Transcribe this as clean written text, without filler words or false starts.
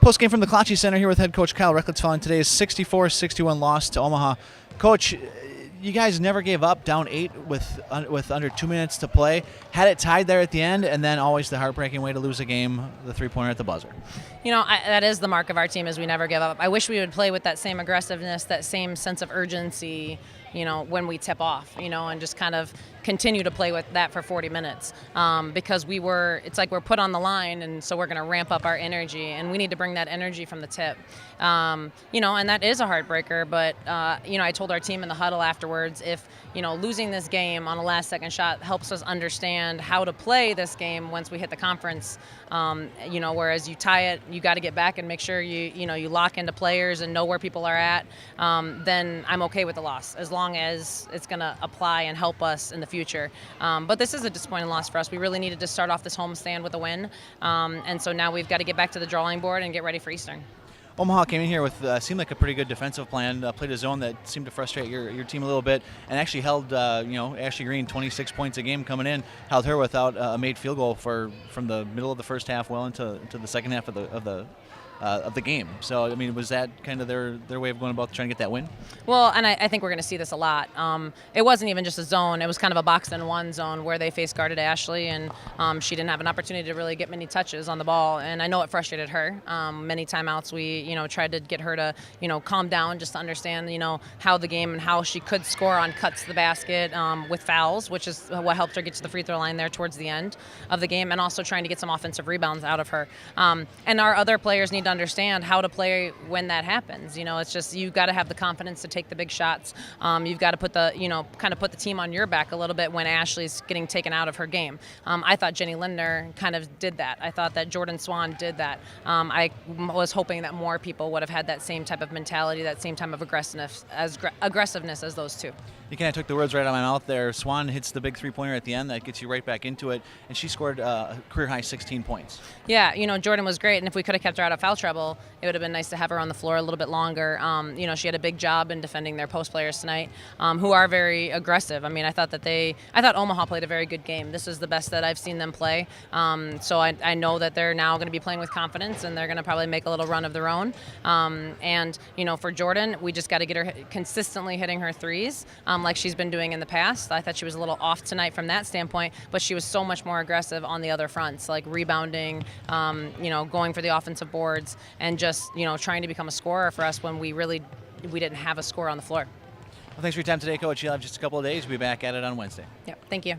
Postgame from the Klotche Center here with head coach Kyle Rechlicz following today's 64-61 loss to Omaha. Coach, you guys never gave up, down 8 with under 2 minutes to play. Had it tied there at the end, and then always the heartbreaking way to lose a game, the three-pointer at the buzzer. You know, that is the mark of our team, is we never give up. I wish we would play with that same aggressiveness, that same sense of urgency, you know, when we tip off, you know, and just kind of continue to play with that for 40 minutes because it's like we're put on the line, and so we're going to ramp up our energy, and we need to bring that energy from the tip. You know, and that is a heartbreaker, but, you know, I told our team in the huddle afterwards, if, you know, losing this game on a last-second shot helps us understand how to play this game once we hit the conference, you know, whereas you tie it, you got to get back and make sure you lock into players and know where people are at, then I'm okay with the loss, as long as it's going to apply and help us in the future. But this is a disappointing loss for us. We really needed to start off this homestand with a win, and so now we've got to get back to the drawing board and get ready for Eastern. Omaha came in here with seemed like a pretty good defensive plan, played a zone that seemed to frustrate your team a little bit, and actually held Ashley Green 26 points a game coming in, held her without a made field goal from the middle of the first half well into the second half of the game. So, I mean, was that kind of their way of going about trying to get that win? Well, and I think we're going to see this a lot. It wasn't even just a zone. It was kind of a box-and-one zone where they face guarded Ashley, and she didn't have an opportunity to really get many touches on the ball, and I know it frustrated her. Many timeouts we, tried to get her to, calm down just to understand, how the game and how she could score on cuts to the basket with fouls, which is what helped her get to the free throw line there towards the end of the game, and also trying to get some offensive rebounds out of her. And our other players need to understand how to play when that happens. It's just you've got to have the confidence to take the big shots. You've got to put the kind of put the team on your back a little bit when Ashley's getting taken out of her game. I thought Jenny Lindner kind of did that. I thought that Jordan Swan did that. I was hoping that more people would have had that same type of mentality, that same type of aggressiveness as those two. You kind of took the words right out of my mouth there. Swan hits the big three-pointer at the end that gets you right back into it, and she scored a career-high 16 points. Yeah, Jordan was great, and if we could have kept her out of foul trouble, it would have been nice to have her on the floor a little bit longer. She had a big job in defending their post players tonight, who are very aggressive. I mean, I thought Omaha played a very good game. This is the best that I've seen them play. So I know that they're now going to be playing with confidence, and they're going to probably make a little run of their own. And for Jordan, we just got to get her consistently hitting her threes, like she's been doing in the past. I thought she was a little off tonight from that standpoint, but she was so much more aggressive on the other fronts, like rebounding, going for the offensive boards, and just trying to become a scorer for us when we didn't have a scorer on the floor. Well, thanks for your time today, Coach. You'll have just a couple of days. We'll be back at it on Wednesday. Yep, thank you.